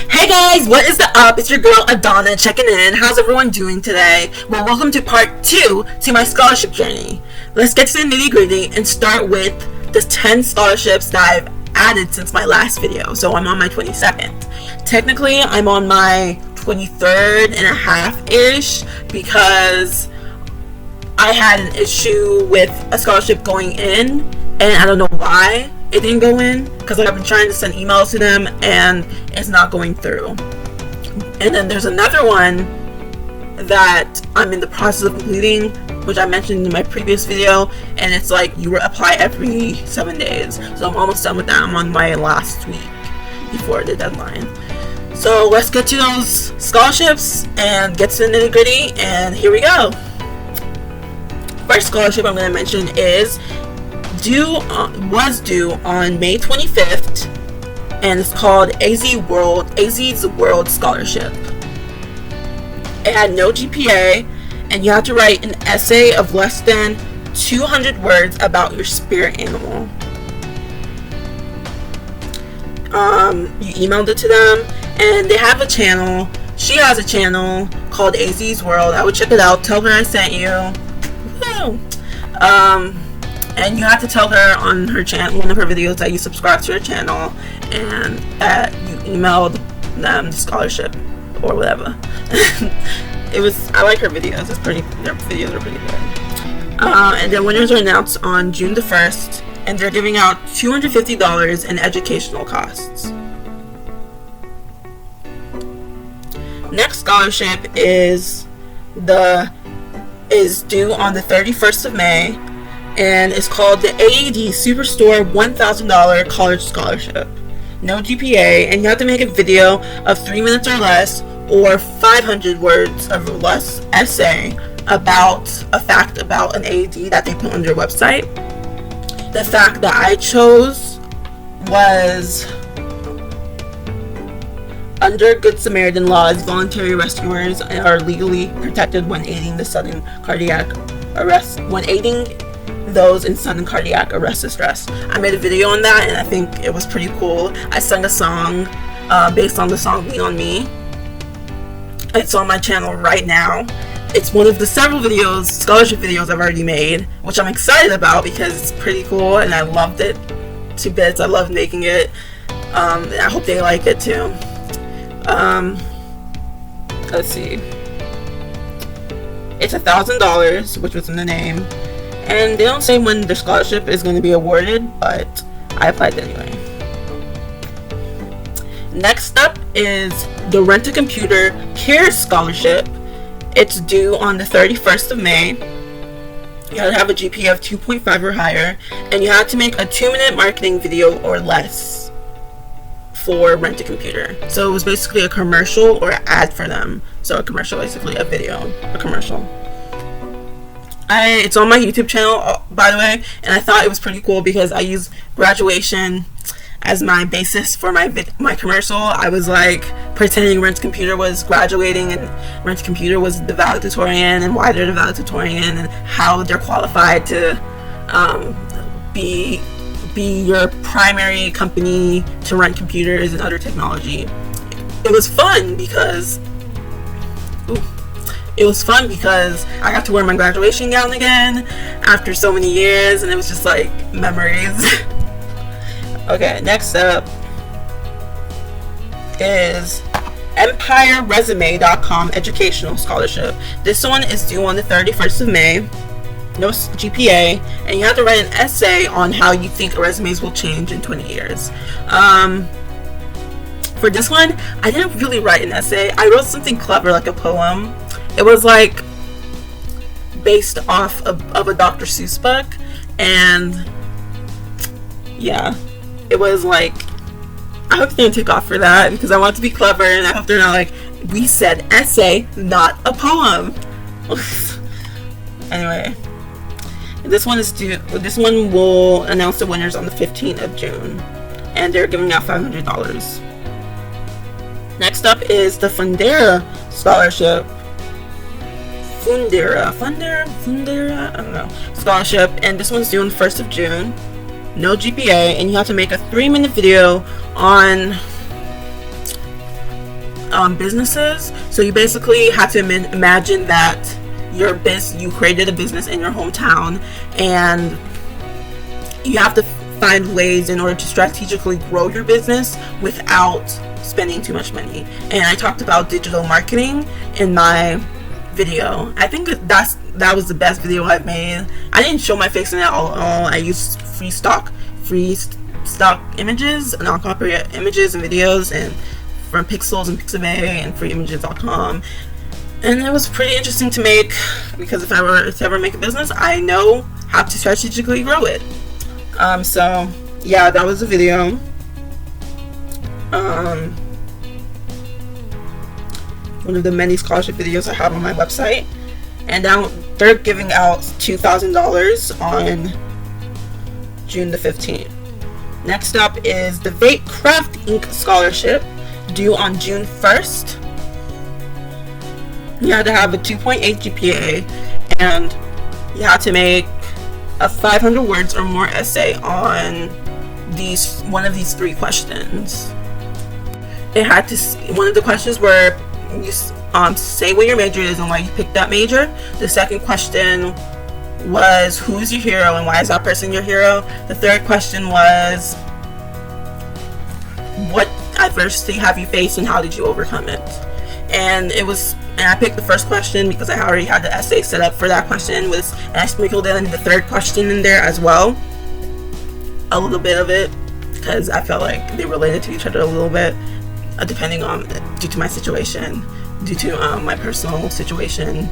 Hey guys, what is the up? It's your girl Adana checking in. How's everyone doing today? Well, welcome to part 2 to my scholarship journey. Let's get to the nitty gritty and start with the 10 scholarships that I've added since my last video. So I'm on my 22nd. Technically, I'm on my 23rd and a half-ish because I had an issue with a scholarship going in and I don't know why it didn't go in, because I've been trying to send emails to them and it's not going through. And then there's another one that I'm in the process of completing, which I mentioned in my previous video, and it's like you apply every 7 days. So I'm almost done with that. I'm on my last week before the deadline. So let's get to those scholarships and get to the nitty gritty, and here we go. First scholarship I'm going to mention was due on May 25th, and it's called AZ's World Scholarship. It had no GPA, and you have to write an essay of less than 200 words about your spirit animal. You emailed it to them, and they have a channel. She has a channel called AZ's World. I would check it out. Tell her I sent you. Woo! And you have to tell her on her channel, one of her videos, that you subscribe to her channel and that you emailed them the scholarship or whatever. I like her videos. Their videos are pretty good. And then winners are announced on June the 1st, and they're giving out $250 in educational costs. Next scholarship is due on the 31st of May. And it's called the AED Superstore $1,000 College Scholarship. No GPA, and you have to make a video of 3 minutes or less, or 500 words of or less essay about a fact about an AED that they put on their website. The fact that I chose was, under Good Samaritan laws, voluntary rescuers are legally protected when aiding the sudden cardiac arrest. Those in sudden cardiac arrest distress. I made a video on that and I think it was pretty cool. I sang a song based on the song Lean On Me. It's on my channel right now. It's one of the several scholarship videos I've already made, which I'm excited about because it's pretty cool and I loved it to bits. I loved making it. And I hope they like it too. Let's see. It's $1,000, which was in the name. And they don't say when the scholarship is going to be awarded, but I applied anyway. Next up is the Rent-A-Computer CARES Scholarship. It's due on the 31st of May. You have to have a GPA of 2.5 or higher, and you have to make a 2-minute marketing video or less for Rent-A-Computer. So it was basically a commercial or an ad for them. So a commercial, basically a video, a commercial. It's on my YouTube channel, by the way, and I thought it was pretty cool because I use graduation as my basis for my commercial. I was like pretending Rent-A-Computer was graduating and Rent-A-Computer was the valedictorian and why they're the valedictorian and how they're qualified to be your primary company to rent computers and other technology. It was fun because I got to wear my graduation gown again after so many years, and it was just like memories. Okay, next up is EmpireResume.com Educational Scholarship. This one is due on the 31st of May. No GPA, and you have to write an essay on how you think resumes will change in 20 years. For this one, I didn't really write an essay. I wrote something clever, like a poem. It was like based off of a Dr. Seuss book, and yeah, it was like, I hope they don't take off for that because I want to be clever, and I hope they're not like, we said essay, not a poem. Anyway, this one will announce the winners on the 15th of June, and they're giving out $500. Next up is the Fundera Scholarship. Fundera, I don't know, scholarship, and this one's due on the 1st of June. No GPA, and you have to make a 3-minute video on businesses. So you basically have to imagine that you created a business in your hometown, and you have to find ways in order to strategically grow your business without spending too much money. And I talked about digital marketing in my video. I think that was the best video I've made. I didn't show my face in it all. I used free stock images, non-copyright images and videos, and from Pixels and Pixabay and freeimages.com. And it was pretty interesting to make, because if I were to ever make a business, I know how to strategically grow it. So yeah, that was the video. One of the many scholarship videos I have on my website. And now they're giving out $2,000 on June the 15th. Next up is the Vape Craft Inc. Scholarship, due on June 1st. You had to have a 2.8 GPA, and you had to make a 500 words or more essay on one of these 3 questions. One of the questions were, you say what your major is and why you picked that major. The second question was, who's your hero and why is that person your hero? The third question was, what adversity have you faced and how did you overcome it? And I picked the first question because I already had the essay set up for that question, and I sprinkled in the third question in there as well, a little bit of it, because I felt like they related to each other a little bit, due to my situation, due to my personal situation.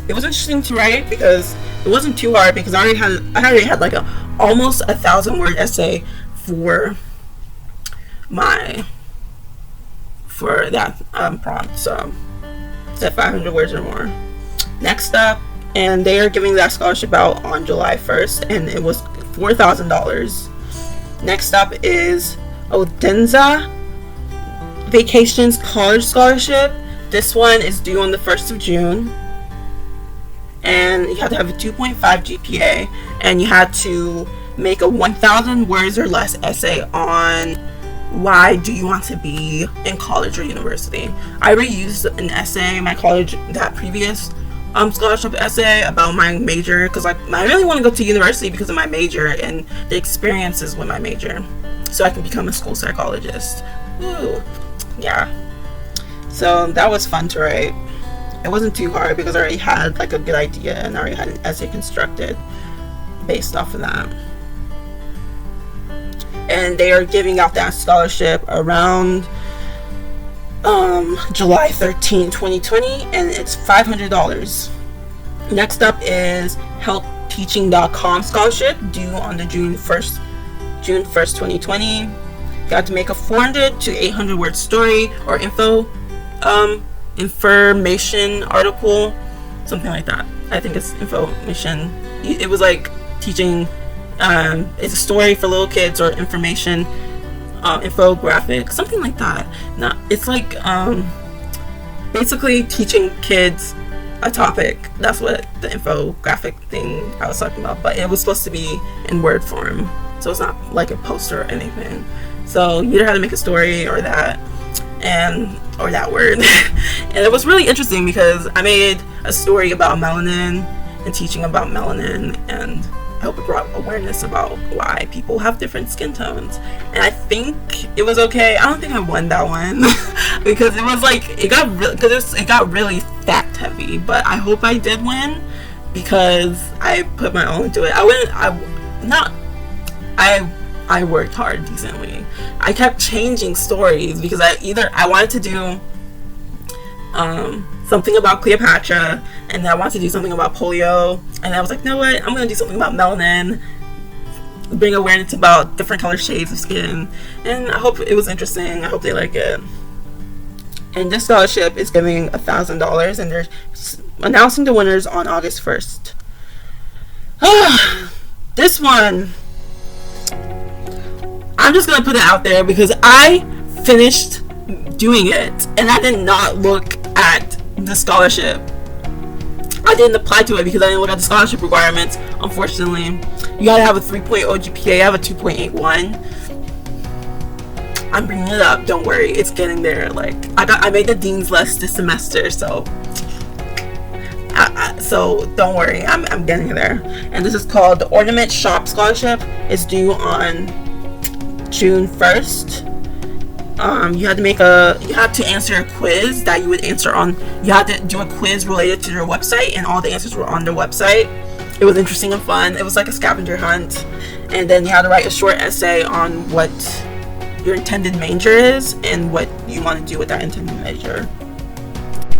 It was interesting to write because it wasn't too hard, because I already had like almost 1,000 word essay for that prompt, so it's at 500 words or more. Next up, and they are giving that scholarship out on July 1st, and it was $4,000. Next up is Odenza Vacations College Scholarship. This one is due on the 1st of June, and you have to have a 2.5 GPA, and you had to make a 1,000 words or less essay on why do you want to be in college or university. I already used an essay in my college, that previous scholarship essay, about my major, because I really want to go to university because of my major and the experiences with my major, so I can become a school psychologist. Ooh, yeah. So that was fun to write. It wasn't too hard because I already had like a good idea and I already had an essay constructed based off of that. And they are giving out that scholarship around July 13, 2020, and it's $500. Next up is helpteaching.com scholarship, due on the June 1st, 2020. You got to make a 400 to 800 word story or information article, something like that. I think it's information. It was like teaching. It's a story for little kids, or information, infographic, something like that. It's like basically teaching kids a topic. That's what the infographic thing I was talking about. But it was supposed to be in word form, so it's not like a poster or anything. So you either had to make a story or that word. And it was really interesting because I made a story about melanin and teaching about melanin, and I hope it brought awareness about why people have different skin tones. And I think it was okay. I don't think I won that one because it was like it got really fact heavy. But I hope I did win because I put my all into it. I worked hard decently. I kept changing stories because I wanted to do something about Cleopatra, and I wanted to do something about polio, and I was like, you know what, I'm going to do something about melanin, bring awareness about different color shades of skin, and I hope it was interesting. I hope they like it. And this scholarship is giving $1,000, and they're announcing the winners on August 1st. This one, I'm just going to put it out there because I finished doing it, and I did not look at the scholarship. I didn't apply to it because I didn't look at the scholarship requirements, unfortunately. You gotta have a 3.0 GPA. I have a 2.81. I'm bringing it up. Don't worry, it's getting there. Like I made the dean's list this semester, so don't worry, I'm getting there. And this is called the Ornament Shop Scholarship. It's due on June 1st. You had to answer a quiz that you would answer on. You had to do a quiz related to their website, and all the answers were on their website. It was interesting and fun. It was like a scavenger hunt, and then you had to write a short essay on what your intended major is and what you want to do with that intended major.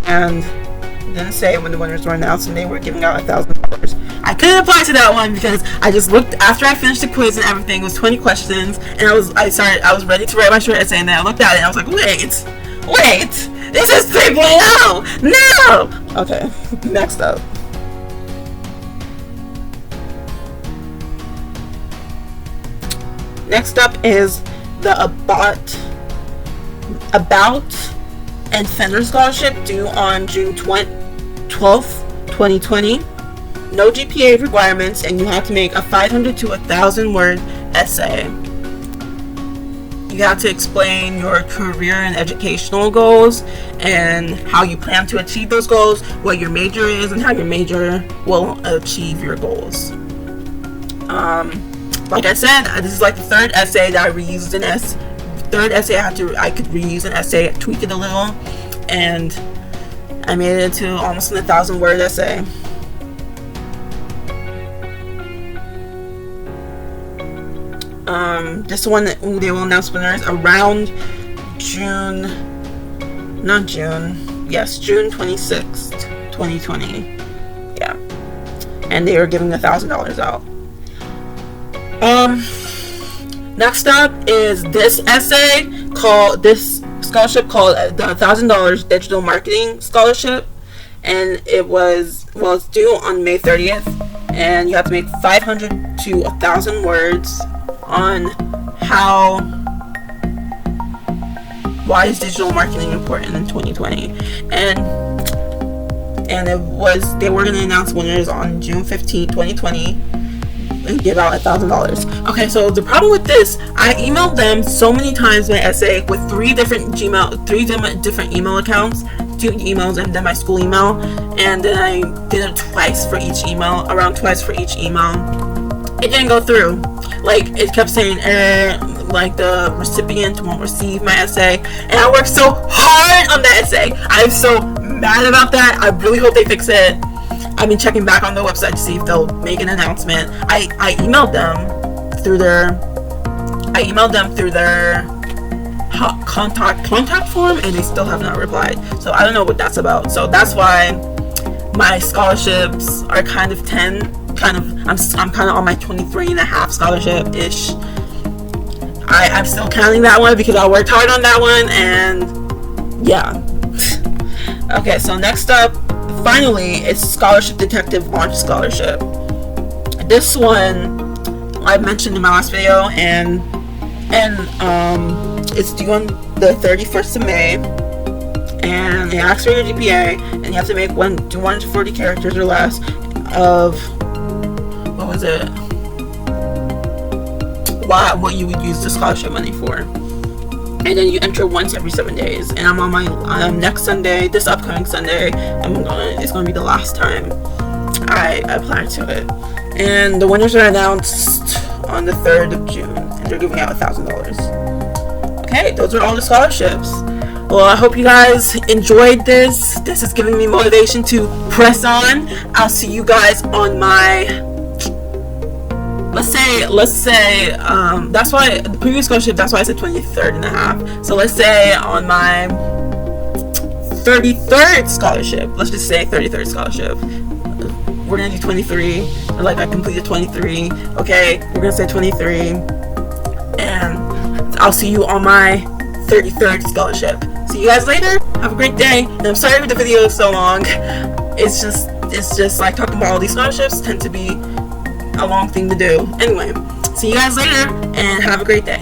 And it didn't say when the winners were announced, and they were giving out $1,000. I couldn't apply to that one because I just looked after I finished the quiz and everything. It was 20 questions, and I was ready to write my short essay, and then I looked at it and I was like, wait, this is 3.0. No. Okay, next up. Next up is the Abbott and Fenner Scholarship, due on June 12th, 2020. No GPA requirements, and you have to make a 500 to 1,000 word essay. You have to explain your career and educational goals and how you plan to achieve those goals, what your major is, and how your major will achieve your goals. Like I said, this is like the third essay that I reused I could reuse an essay, tweak it a little, and I made it into almost an 1,000 word essay. This one, they will announce winners around June 26th, 2020. Yeah. And they are giving $1,000 out. Next up is this scholarship called the $1,000 Digital Marketing Scholarship, and it's due on May 30th, and you have to make 500 to 1,000 words on why is digital marketing important in 2020, and they were going to announce winners on June 15th, 2020. And give out $1,000. Okay, so the problem with this, I emailed them so many times my essay with three different email accounts, 2 emails, and then my school email, and then I did it twice for each email. It didn't go through. Like, it kept saying like the recipient won't receive my essay, and I worked so hard on that essay. I'm so mad about that. I really hope they fix it. I've been checking back on the website to see if they'll make an announcement. I emailed them through their contact form, and they still have not replied. So I don't know what that's about. So that's why my scholarships are I'm kind of on my 23.5 scholarship ish. I'm still counting that one because I worked hard on that one, and yeah. Okay, so next up, finally, it's Scholarship Detective Launch Scholarship. This one I mentioned in my last video, and it's due on the 31st of May, and they ask for your GPA, and you have to make 140 characters or less of what you would use the scholarship money for. And then you enter once every 7 days. And I'm on my next Sunday, this upcoming Sunday, it's gonna be the last time I apply to it. And the winners are announced on the 3rd of June, and they're giving out $1,000. Okay, those are all the scholarships. Well, I hope you guys enjoyed this. This is giving me motivation to press on. I'll see you guys on my, let's say, that's why the previous scholarship, that's why I said 23.5. So let's say on my 33rd scholarship, let's just say 33rd scholarship, we're gonna do 23, like I completed 23, okay, we're gonna say 23, and I'll see you on my 33rd scholarship. See you guys later. Have a great day. And I'm sorry if the video is so long. It's just like talking about all these scholarships tend to be a long thing to do. Anyway, see you guys later and have a great day.